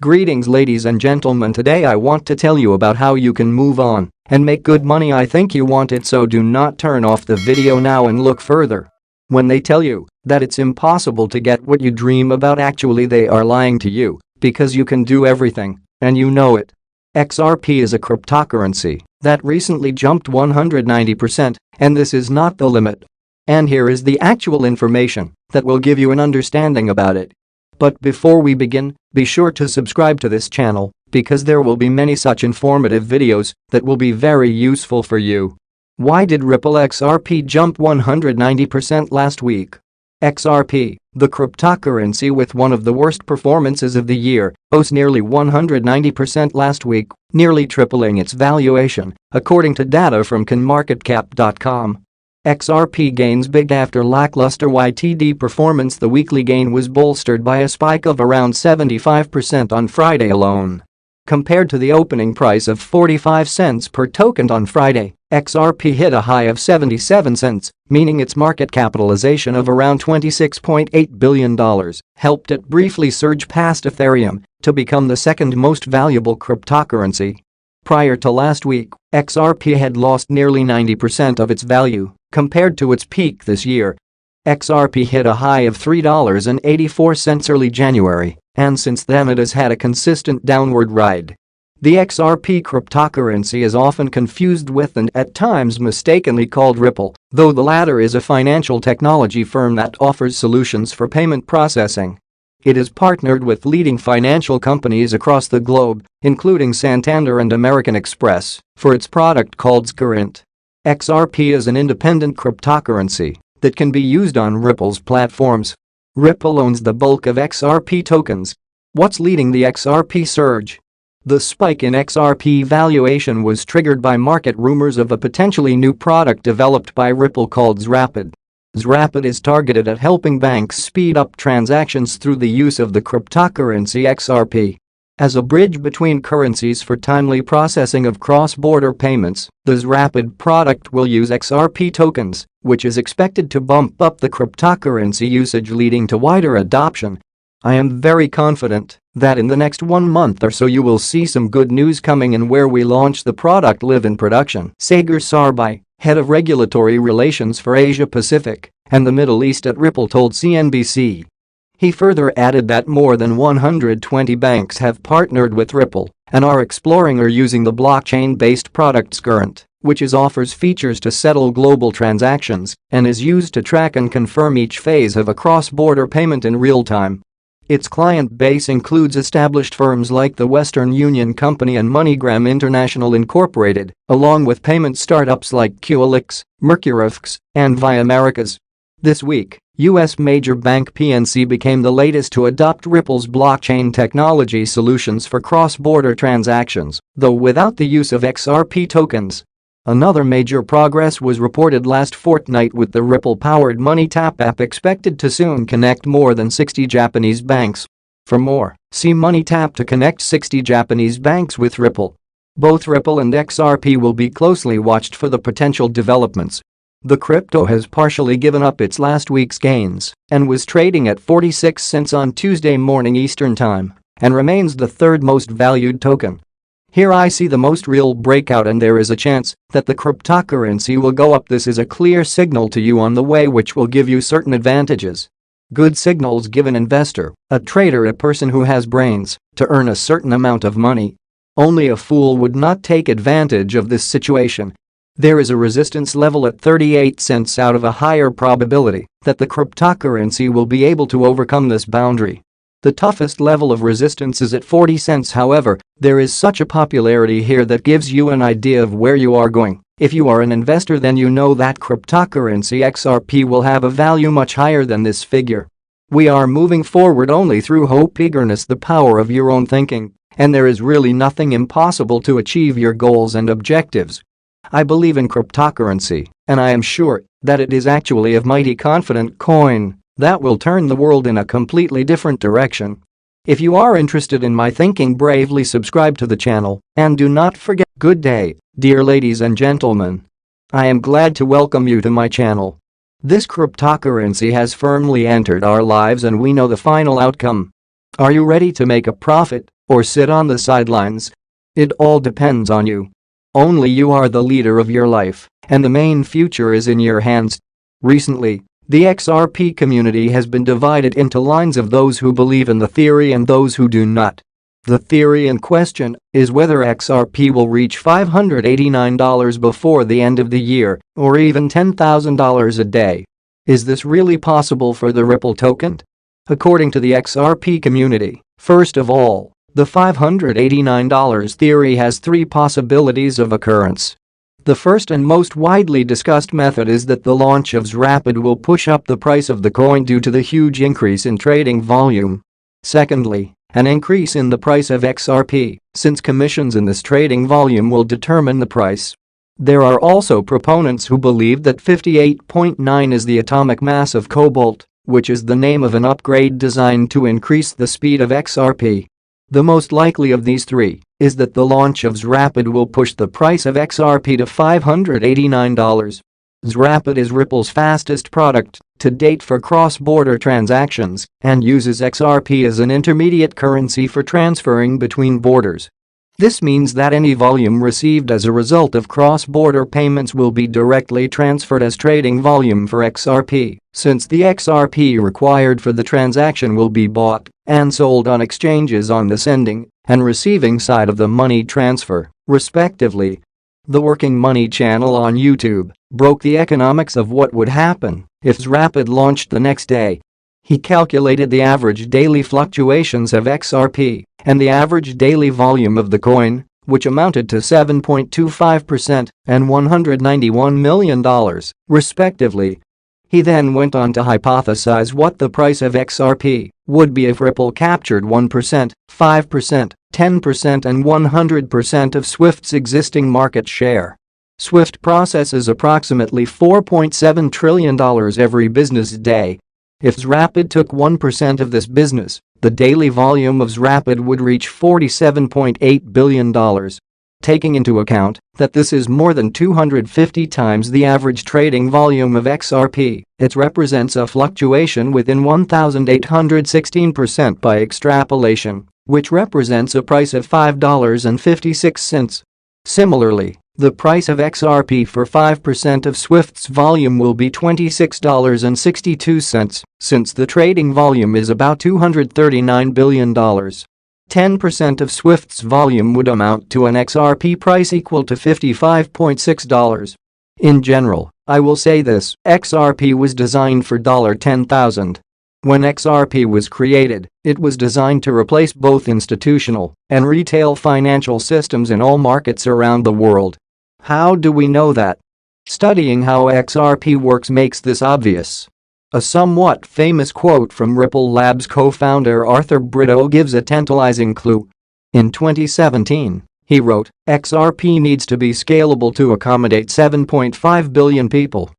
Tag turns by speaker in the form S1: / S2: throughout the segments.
S1: Greetings ladies and gentlemen, today I want to tell you about how you can move on and make good money. I think you want it, so do not turn off the video now and look further. When they tell you that it's impossible to get what you dream about, actually they are lying to you, because you can do everything, and you know it. XRP is a cryptocurrency that recently jumped 190%, and this is not the limit. And here is the actual information that will give you an understanding about it. But before we begin, be sure to subscribe to this channel because there will be many such informative videos that will be very useful for you. Why did Ripple XRP jump 190% last week? XRP, the cryptocurrency with one of the worst performances of the year, rose nearly 190% last week, nearly tripling its valuation, according to data from CoinMarketCap.com. XRP gains big after lackluster YTD performance. The weekly gain was bolstered by a spike of around 75% on Friday alone. Compared to the opening price of 45 cents per token on Friday, XRP hit a high of 77 cents, meaning its market capitalization of around $26.8 billion helped it briefly surge past Ethereum to become the second most valuable cryptocurrency. Prior to last week, XRP had lost nearly 90% of its value compared to its peak this year. XRP hit a high of $3.84 early January, and since then it has had a consistent downward ride. The XRP cryptocurrency is often confused with and at times mistakenly called Ripple, though the latter is a financial technology firm that offers solutions for payment processing. It is partnered with leading financial companies across the globe, including Santander and American Express, for its product called Current. XRP is an independent cryptocurrency that can be used on Ripple's platforms. Ripple owns the bulk of XRP tokens. What's leading the XRP surge? The spike in XRP valuation was triggered by market rumors of a potentially new product developed by Ripple called Rapid. Rapid is targeted at helping banks speed up transactions through the use of the cryptocurrency XRP. As a bridge between currencies for timely processing of cross-border payments, this Rapid product will use XRP tokens, which is expected to bump up the cryptocurrency usage, leading to wider adoption. I am very confident that in the next 1 month or so you will see some good news coming in where we launch the product live in production. Sagar Sarbai, head of regulatory relations for Asia Pacific and the Middle East at Ripple, told CNBC. He further added that more than 120 banks have partnered with Ripple and are exploring or using the blockchain-based product Current, which offers features to settle global transactions and is used to track and confirm each phase of a cross-border payment in real time. Its client base includes established firms like the Western Union Company and MoneyGram International Incorporated, along with payment startups like QLX, Mercurifx, and Via Americas. This week, U.S. major bank PNC became the latest to adopt Ripple's blockchain technology solutions for cross-border transactions, though without the use of XRP tokens. Another major progress was reported last fortnight with the Ripple-powered MoneyTap app expected to soon connect more than 60 Japanese banks. For more, see MoneyTap to connect 60 Japanese banks with Ripple. Both Ripple and XRP will be closely watched for the potential developments. The crypto has partially given up its last week's gains and was trading at 46 cents on Tuesday morning Eastern Time and remains the third most valued token. Here I see the most real breakout, and there is a chance that the cryptocurrency will go up. This is a clear signal to you on the way which will give you certain advantages. Good signals give an investor, a trader, a person who has brains, to earn a certain amount of money. Only a fool would not take advantage of this situation. There is a resistance level at 38 cents out of a higher probability that the cryptocurrency will be able to overcome this boundary. The toughest level of resistance is at 40 cents. However, there is such a popularity here that gives you an idea of where you are going. If you are an investor, then you know that cryptocurrency XRP will have a value much higher than this figure. We are moving forward only through hope, eagerness, the power of your own thinking, and there is really nothing impossible to achieve your goals and objectives. I believe in cryptocurrency, and I am sure that it is actually a mighty confident coin that will turn the world in a completely different direction. If you are interested in my thinking, bravely subscribe to the channel and do not forget. Good day, dear ladies and gentlemen. I am glad to welcome you to my channel. This cryptocurrency has firmly entered our lives and we know the final outcome. Are you ready to make a profit? or sit on the sidelines? It all depends on you. Only you are the leader of your life, and the main future is in your hands. Recently, the XRP community has been divided into lines of those who believe in the theory and those who do not. The theory in question is whether XRP will reach $589 before the end of the year, or even $10,000 a day. Is this really possible for the Ripple token? According to the XRP community, first of all, the $589 theory has three possibilities of occurrence. The first and most widely discussed method is that the launch of Rapid will push up the price of the coin due to the huge increase in trading volume. Secondly, an increase in the price of XRP, since commissions in this trading volume will determine the price. There are also proponents who believe that 58.9 is the atomic mass of cobalt, which is the name of an upgrade designed to increase the speed of XRP. The most likely of these three is that the launch of Rapid will push the price of XRP to $589. Rapid is Ripple's fastest product to date for cross-border transactions and uses XRP as an intermediate currency for transferring between borders. This means that any volume received as a result of cross-border payments will be directly transferred as trading volume for XRP, since the XRP required for the transaction will be bought and sold on exchanges on the sending and receiving side of the money transfer, respectively. The Working Money channel on YouTube broke the economics of what would happen if Rapid launched the next day. He calculated the average daily fluctuations of XRP and the average daily volume of the coin, which amounted to 7.25% and $191 million, respectively. He then went on to hypothesize what the price of XRP would be if Ripple captured 1%, 5%, 10% and 100% of Swift's existing market share. Swift processes approximately $4.7 trillion every business day. If Rapid took 1% of this business, the daily volume of Rapid would reach $47.8 billion. Taking into account that this is more than 250 times the average trading volume of XRP, it represents a fluctuation within 1,816% by extrapolation, which represents a price of $5.56. Similarly, the price of XRP for 5% of Swift's volume will be $26.62, since the trading volume is about $239 billion. 10% of Swift's volume would amount to an XRP price equal to $55.6. In general, I will say this: XRP was designed for $10,000. When XRP was created, it was designed to replace both institutional and retail financial systems in all markets around the world. How do we know that? Studying how XRP works makes this obvious. A somewhat famous quote from Ripple Labs co-founder Arthur Brito gives a tantalizing clue. In 2017, he wrote, "XRP needs to be scalable to accommodate 7.5 billion people."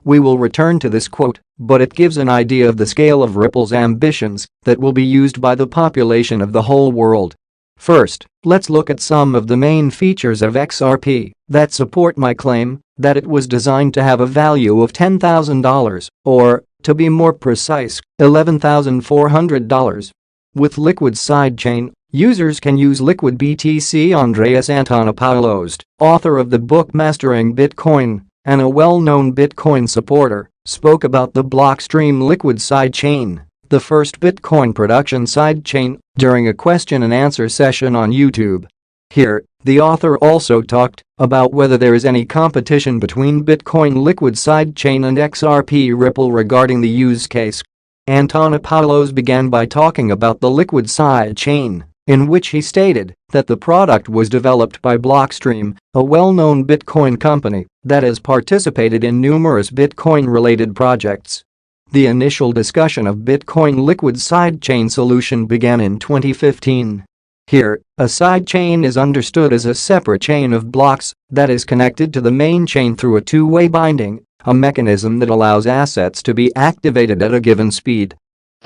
S1: We will return to this quote, but it gives an idea of the scale of Ripple's ambitions that will be used by the population of the whole world. First, let's look at some of the main features of XRP that support my claim that it was designed to have a value of $10,000, or, to be more precise, $11,400. With Liquid Sidechain, users can use Liquid BTC. Andreas Antonopoulos, author of the book Mastering Bitcoin and a well-known Bitcoin supporter, spoke about the Blockstream Liquid Sidechain, the first Bitcoin production sidechain, during a question-and-answer session on YouTube. Here, the author also talked about whether there is any competition between Bitcoin Liquid Sidechain and XRP Ripple regarding the use case. Antonopoulos began by talking about the Liquid Sidechain, in which he stated that the product was developed by Blockstream, a well-known Bitcoin company that has participated in numerous Bitcoin-related projects. The initial discussion of Bitcoin Liquid Sidechain solution began in 2015. Here, a sidechain is understood as a separate chain of blocks that is connected to the main chain through a two-way binding, a mechanism that allows assets to be activated at a given speed.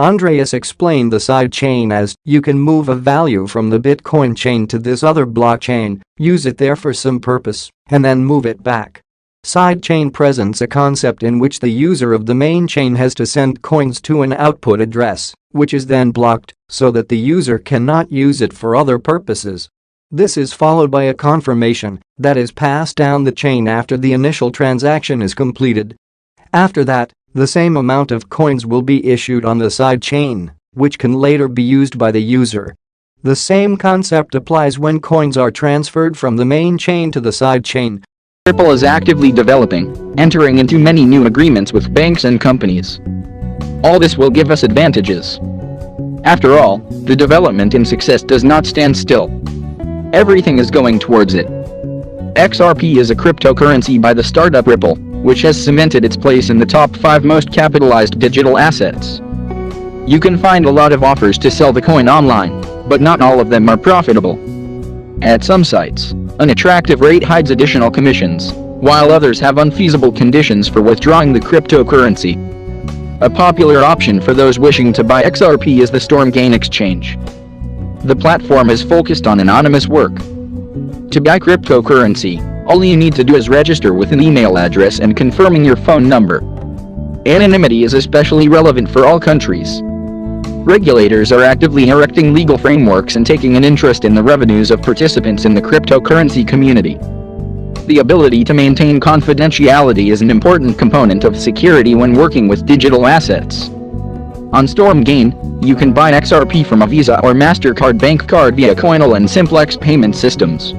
S1: Andreas explained the sidechain as, you can move a value from the Bitcoin chain to this other blockchain, use it there for some purpose, and then move it back. Sidechain presents a concept in which the user of the main chain has to send coins to an output address, which is then blocked so that the user cannot use it for other purposes. This is followed by a confirmation that is passed down the chain after the initial transaction is completed. After that, the same amount of coins will be issued on the side chain, which can later be used by the user. The same concept applies when coins are transferred from the main chain to the side chain.
S2: Ripple is actively developing, entering into many new agreements with banks and companies. All this will give us advantages. After all, the development and success does not stand still. Everything is going towards it. XRP is a cryptocurrency by the startup Ripple, which has cemented its place in the top 5 most capitalized digital assets. You can find a lot of offers to sell the coin online, but not all of them are profitable. At some sites, an attractive rate hides additional commissions, while others have unfeasible conditions for withdrawing the cryptocurrency. A popular option for those wishing to buy XRP is the Stormgain exchange. The platform is focused on anonymous work. To buy cryptocurrency, all you need to do is register with an email address and confirming your phone number. Anonymity is especially relevant for all countries. Regulators are actively erecting legal frameworks and taking an interest in the revenues of participants in the cryptocurrency community. The ability to maintain confidentiality is an important component of security when working with digital assets. On Stormgain, you can buy XRP from a Visa or MasterCard bank card via Coinbase and Simplex payment systems.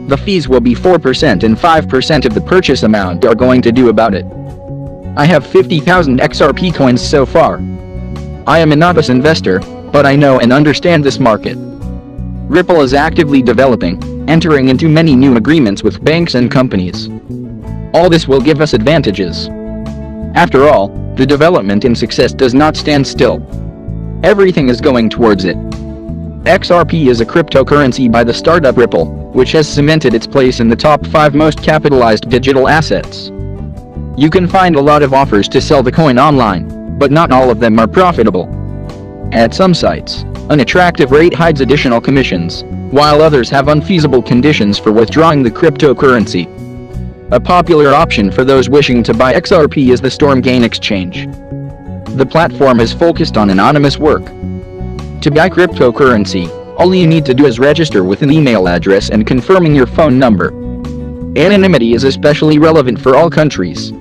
S2: The fees will be 4% and 5% of the purchase amount are going to do about it. I have 50,000 XRP coins so far. I am a novice investor, but I know and understand this market. Ripple is actively developing, entering into many new agreements with banks and companies. All this will give us advantages. After all, the development and success does not stand still. Everything is going towards it. XRP is a cryptocurrency by the startup Ripple, which has cemented its place in the top 5 most capitalized digital assets. You can find a lot of offers to sell the coin online, but not all of them are profitable. At some sites, an attractive rate hides additional commissions, while others have unfeasible conditions for withdrawing the cryptocurrency. A popular option for those wishing to buy XRP is the Stormgain exchange. The platform is focused on anonymous work. To buy cryptocurrency, all you need to do is register with an email address and confirming your phone number. Anonymity is especially relevant for all countries.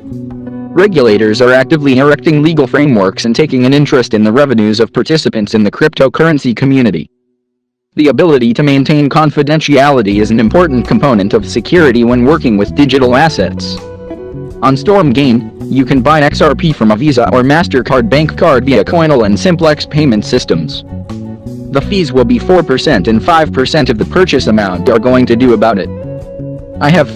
S2: Regulators are actively erecting legal frameworks and taking an interest in the revenues of participants in the cryptocurrency community. The ability to maintain confidentiality is an important component of security when working with digital assets. On Stormgain, you can buy XRP from a Visa or MasterCard bank card via Coinbase and Simplex payment systems. The fees will be 4% and 5% of the purchase amount are going to do about it. I have